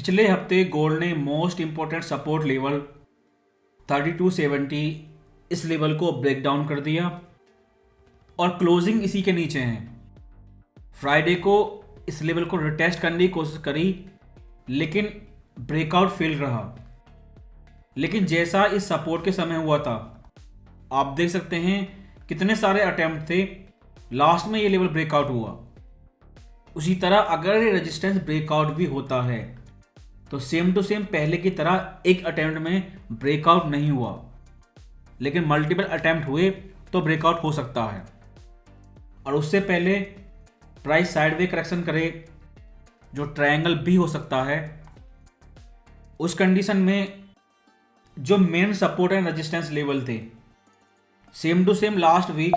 पिछले हफ्ते गोल्ड ने मोस्ट इंपॉर्टेंट सपोर्ट लेवल 3270 इस लेवल को ब्रेक डाउन कर दिया और क्लोजिंग इसी के नीचे है। फ्राइडे को इस लेवल को रिटेस्ट करने की कोशिश करी लेकिन ब्रेकआउट फेल रहा। लेकिन जैसा इस सपोर्ट के समय हुआ था, आप देख सकते हैं कितने सारे अटेम्प्ट थे, लास्ट में ये लेवल ब्रेकआउट हुआ। उसी तरह अगर ये रेजिस्टेंस ब्रेकआउट भी होता है तो सेम टू सेम पहले की तरह एक अटेम्प्ट में ब्रेकआउट नहीं हुआ, लेकिन मल्टीपल अटेम्प्ट हुए तो ब्रेकआउट हो सकता है। और उससे पहले प्राइस साइडवे करेक्शन करे जो ट्रायंगल भी हो सकता है। उस कंडीशन में जो main support and resistance level थे same to same last week,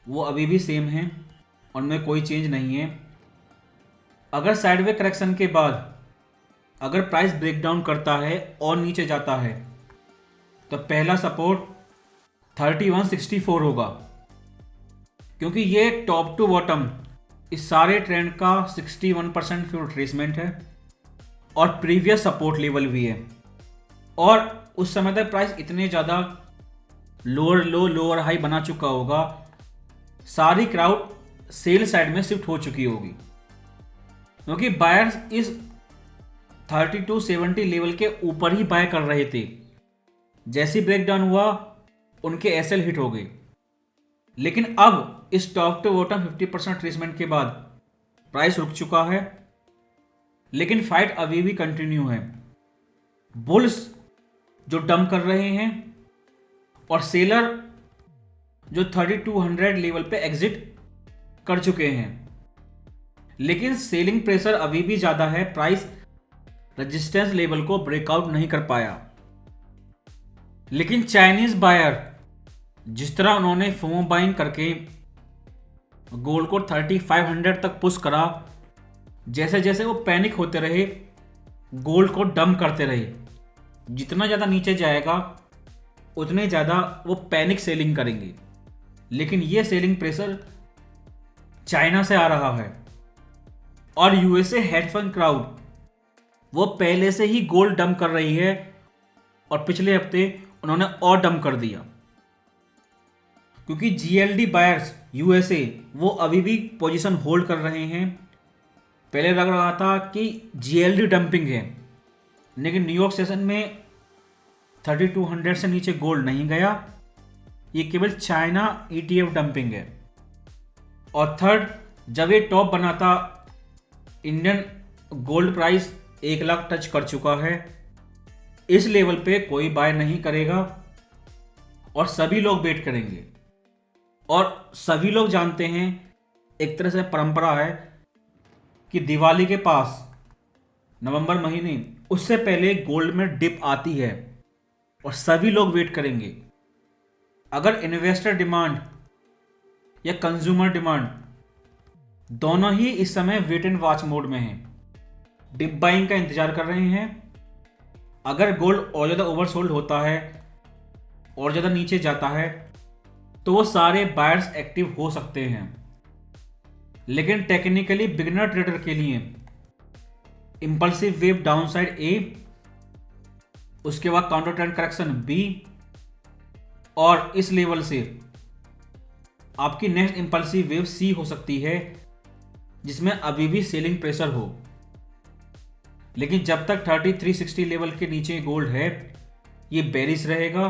वो अभी भी सेम हैं, उनमें कोई चेंज नहीं है। अगर साइडवे करेक्शन के बाद अगर प्राइस ब्रेकडाउन करता है और नीचे जाता है तो पहला सपोर्ट 3164 होगा, क्योंकि ये टॉप टू बॉटम इस सारे ट्रेंड का 61% रिट्रेसमेंट है और प्रीवियस सपोर्ट लेवल भी है। और उस समय तक प्राइस इतने ज़्यादा लोअर लो लोअर हाई बना चुका होगा, सारी क्राउड सेल साइड में शिफ्ट हो चुकी होगी, क्योंकि बायर्स इस 3270 लेवल के ऊपर ही बाय कर रहे थे। जैसी ब्रेकडाउन हुआ उनके एसएल हिट हो गए। लेकिन अब इस टॉप टू बॉटम 50% ट्रेसमेंट के बाद प्राइस रुक चुका है, लेकिन फाइट अभी भी कंटिन्यू है। बुल्स जो डंप कर रहे हैं और सेलर जो 3200 लेवल पे एग्जिट कर चुके हैं, लेकिन सेलिंग प्रेशर अभी भी ज़्यादा है। प्राइस रेजिस्टेंस लेवल को ब्रेकआउट नहीं कर पाया। लेकिन चाइनीज बायर जिस तरह उन्होंने फोमो बाइंग करके गोल्ड को 3500 तक पुश करा, जैसे जैसे वो पैनिक होते रहे गोल्ड को डंप करते रहे। जितना ज़्यादा नीचे जाएगा उतने ज़्यादा वो पैनिक सेलिंग करेंगे। लेकिन ये सेलिंग प्रेशर चाइना से आ रहा है और यूएसए हेड फंड क्राउड वो पहले से ही गोल्ड डंप कर रही है और पिछले हफ्ते उन्होंने और डंप कर दिया, क्योंकि जीएलडी बायर्स यूएसए वो अभी भी पोजीशन होल्ड कर रहे हैं। पहले लग रहा था कि जीएलडी डंपिंग है, लेकिन न्यूयॉर्क सेशन में 3200 से नीचे गोल्ड नहीं गया, ये केवल चाइना ईटीएफ डंपिंग है। और थर्ड, जब ये टॉप बना था, Indian gold price 1 lakh touch कर चुका है। इस लेवल पे कोई बाय नहीं करेगा और सभी लोग वेट करेंगे। और सभी लोग जानते हैं, एक तरह से परंपरा है कि दिवाली के पास नवंबर महीने उससे पहले गोल्ड में डिप आती है और सभी लोग वेट करेंगे। अगर इन्वेस्टर डिमांड या कंज्यूमर डिमांड दोनों ही इस समय वेट एंड वॉच मोड में हैं, डिप बाइंग का इंतजार कर रहे हैं। अगर गोल्ड और ज़्यादा ओवरसोल्ड होता है और ज़्यादा नीचे जाता है तो वो सारे बायर्स एक्टिव हो सकते हैं। लेकिन टेक्निकली बिगिनर ट्रेडर के लिए इंपल्सिव वेव डाउनसाइड ए, उसके बाद काउंटर ट्रेंड करेक्शन बी, और इस लेवल से आपकी नेक्स्ट इंपल्सिव वेव सी हो सकती है, जिसमें अभी भी सेलिंग प्रेशर हो। लेकिन जब तक 3360 लेवल के नीचे गोल्ड है, ये बेरिश रहेगा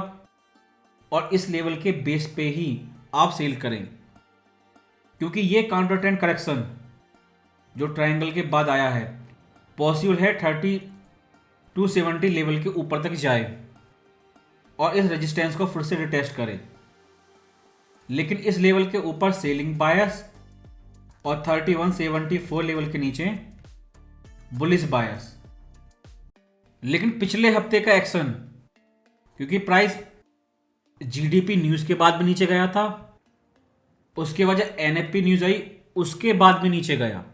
और इस लेवल के बेस पे ही आप सेल करें, क्योंकि ये काउंटर ट्रेंड करेक्शन जो ट्रायंगल के बाद आया है पॉसिबल है 3270 लेवल के ऊपर तक जाए और इस रेजिस्टेंस को फिर से रिटेस्ट करे। लेकिन इस लेवल के ऊपर सेलिंग बायस और 3174 लेवल के नीचे बुलिश बायस। लेकिन पिछले हफ्ते का एक्शन, क्योंकि प्राइस जीडीपी न्यूज़ के बाद भी नीचे गया था, उसके वजह एनएफपी न्यूज़ आई उसके बाद भी नीचे गया,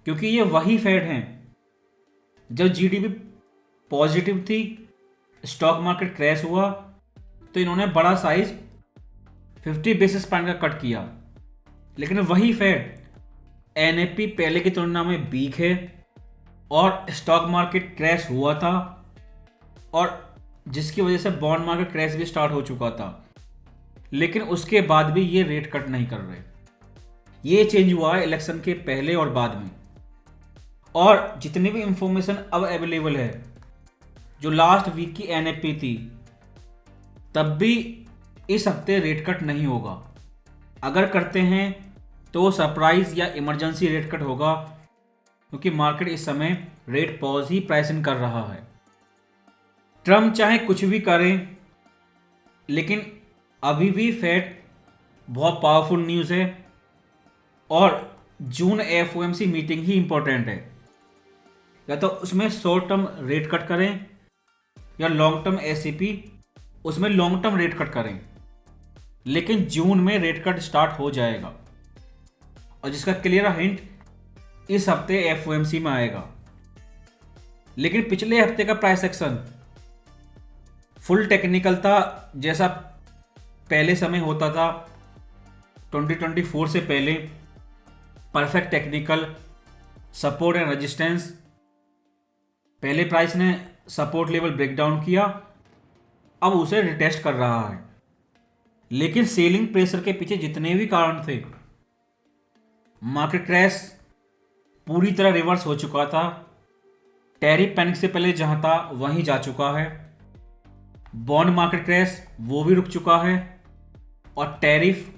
क्योंकि ये वही फेड हैं जब जीडीपी पॉजिटिव थी, स्टॉक मार्केट क्रैश हुआ तो इन्होंने बड़ा साइज 50 बेसिस पॉइंट का कट किया। लेकिन वही फेड एनएफपी पहले की तुलना में वीक है और स्टॉक मार्केट क्रैश हुआ था और जिसकी वजह से बॉन्ड मार्केट क्रैश भी स्टार्ट हो चुका था। लेकिन उसके बाद भी ये रेट कट नहीं कर रहे। ये चेंज हुआ है इलेक्शन के पहले और बाद में। और जितनी भी इंफॉर्मेशन अब अवेलेबल है, जो लास्ट वीक की एनएफपी थी, तब भी इस हफ्ते रेट कट नहीं होगा। अगर करते हैं तो सरप्राइज या इमरजेंसी रेट कट होगा, क्योंकि मार्केट इस समय rate pause he price in कर रहा है। ट्रम्प चाहे कुछ भी करें, लेकिन अभी भी फेड बहुत पावरफुल न्यूज़ है और जून एफओएमसी मीटिंग ही इंपॉर्टेंट है। या तो उसमें शॉर्ट टर्म रेट कट करें या लॉन्ग टर्म एससीपी उसमें लॉन्ग टर्म रेट कट करें। लेकिन जून में रेट कट स्टार्ट हो जाएगा और जिसका क्लियर हिंट इस हफ्ते एफओएमसी में आएगा। लेकिन पिछले हफ्ते का प्राइस एक्शन फुल टेक्निकल था, जैसा पहले समय होता था 2024 से पहले। Perfect technical, support and resistance. पहले प्राइस ने सपोर्ट लेवल ब्रेक डाउन किया, अब उसे रिटेस्ट कर रहा है। लेकिन सेलिंग प्रेशर के पीछे जितने भी कारण थे, मार्केट क्रैश पूरी तरह रिवर्स हो चुका था। टैरिफ पैनिक से पहले जहां था वहीं जा चुका है। बॉन्ड मार्केट क्रैश वो भी रुक चुका है। और टैरिफ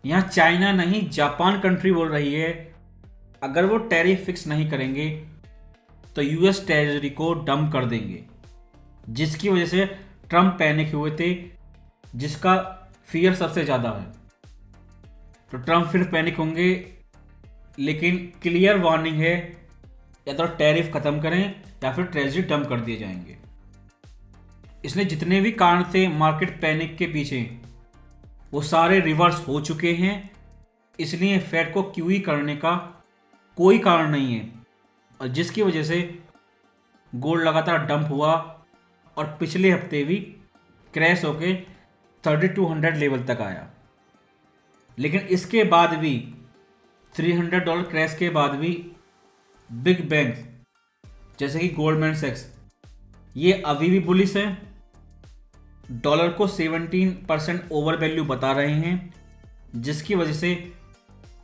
यहां चाइना नहीं, जापान कंट्री बोल रही है, अगर वो टैरिफ फिक्स नहीं करेंगे तो यूएस ट्रेजरी को डंप कर देंगे, जिसकी वजह से ट्रम्प पैनिक हुए थे, जिसका फियर सबसे ज़्यादा है। तो ट्रम्प फिर पैनिक होंगे। लेकिन क्लियर वार्निंग है, या तो टैरिफ खत्म करें या फिर ट्रेजरी डंप कर दिए जाएंगे। इसलिए जितने भी कारण थे मार्केट पैनिक के पीछे, वो सारे रिवर्स हो चुके हैं। इसलिए फेड को क्यूई करने का कोई कारण नहीं है, और जिसकी वजह से गोल्ड लगातार डंप हुआ और पिछले हफ्ते भी क्रैश होके 3200 लेवल तक आया। लेकिन इसके बाद भी $300 क्रैश के बाद भी बिग बैंक जैसे कि गोल्डमैन सैक्स ये अभी भी बुलिश है। डॉलर को 17% ओवर वैल्यू बता रहे हैं, जिसकी वजह से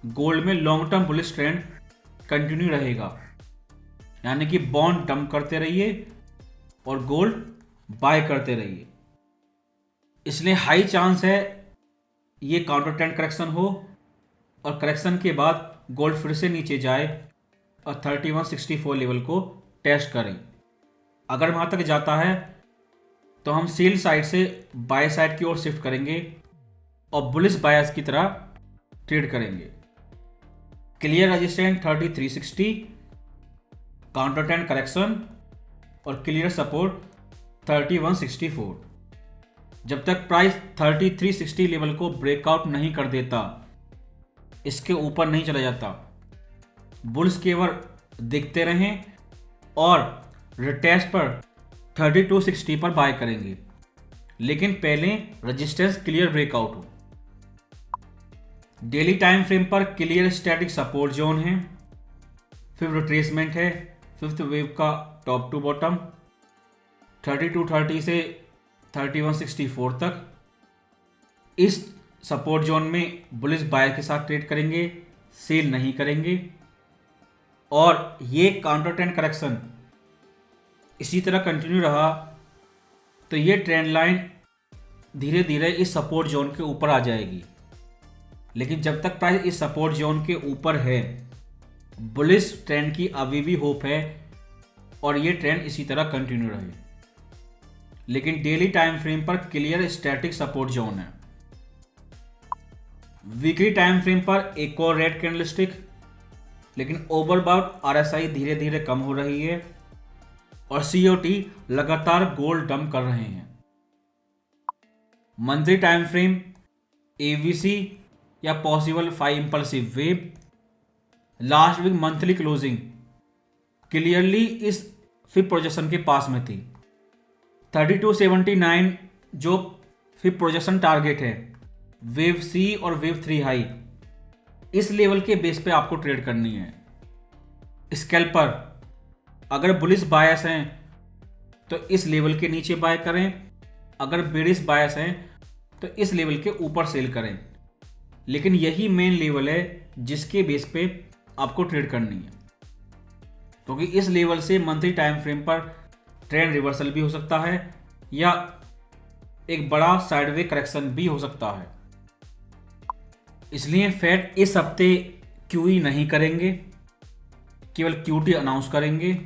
गोल्ड में long term bullish trend continue रहेगा। यानी कि बॉन्ड डंप करते रहिए और गोल्ड बाय करते रहिए। इसलिए हाई चांस है ये काउंटर ट्रेंड करेक्शन हो और करेक्शन के बाद गोल्ड फिर से नीचे जाए और 3164 लेवल को टेस्ट करें। अगर वहाँ तक जाता है तो हम सेल साइड से बाय साइड की ओर शिफ्ट करेंगे और बुलिश बायर्स की तरह ट्रेड करेंगे। Clear resistance 3360, counter trend correction और क्लियर सपोर्ट 3164। जब तक प्राइस 3360 लेवल को ब्रेकआउट नहीं कर देता, इसके ऊपर नहीं चला जाता, बुल्स केवल दिखते रहें और रिटेस्ट पर 3260 पर बाय करेंगे। लेकिन पहले रेजिस्टेंस क्लियर ब्रेकआउट हो। डेली टाइम फ्रेम पर क्लियर स्टैटिक सपोर्ट जोन है, फिर रिट्रेसमेंट है, फिफ्थ वेव का टॉप टू बॉटम 3230 से 3164 तक। इस सपोर्ट जोन में बुलिश बायर के साथ ट्रेड करेंगे, सेल नहीं करेंगे। और ये काउंटर ट्रेंड करेक्शन इसी तरह कंटिन्यू रहा तो ये ट्रेंड लाइन धीरे धीरे इस सपोर्ट जोन के ऊपर आ जाएगी। लेकिन जब तक प्राइस इस सपोर्ट जोन के ऊपर है, बुलिश ट्रेंड की अभी भी होप है और ये ट्रेंड इसी तरह कंटिन्यू रहे। लेकिन डेली टाइम फ्रेम पर क्लियर स्टैटिक सपोर्ट जोन है। वीकली टाइम फ्रेम पर एक और रेड कैंडलस्टिक, लेकिन ओवरबॉट आरएसआई धीरे धीरे कम हो रही है और सीओटी लगातार गोल्ड डंप कर रहे हैं। मंथली टाइम फ्रेम एवीसी या possible 5 impulsive wave, last week monthly closing clearly इस फिप प्रोजेक्शन के पास में थी। 3279 जो फिप प्रोजेक्शन टारगेट है, वेव सी और वेव 3 हाई, इस लेवल के बेस पे आपको ट्रेड करनी है। स्कैल्पर अगर बुलिश बायस हैं तो इस लेवल के नीचे बाय करें, अगर बेरिश बायस हैं तो इस लेवल के ऊपर सेल करें। लेकिन यही मेन लेवल है जिसके बेस पे आपको ट्रेड करनी है, क्योंकि इस लेवल से मंथली टाइम फ्रेम पर ट्रेंड रिवर्सल भी हो सकता है या एक बड़ा साइडवे करेक्शन भी हो सकता है। इसलिए फेड इस हफ्ते क्यूई नहीं करेंगे, केवल क्यूटी अनाउंस करेंगे।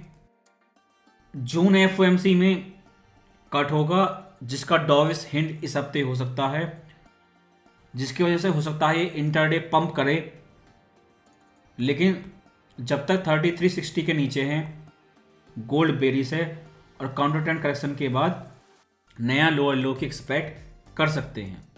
जून एफओएमसी में कट होगा जिसका डॉविस हिंट इस हफ्ते हो सकता है, जिसकी वजह से हो सकता है ये इंटरडे पंप करे। लेकिन जब तक 3360 के नीचे हैं गोल्ड बेरिश है और काउंटर ट्रेंड करेक्शन के बाद नया लोअर लो की एक्सपेक्ट कर सकते हैं।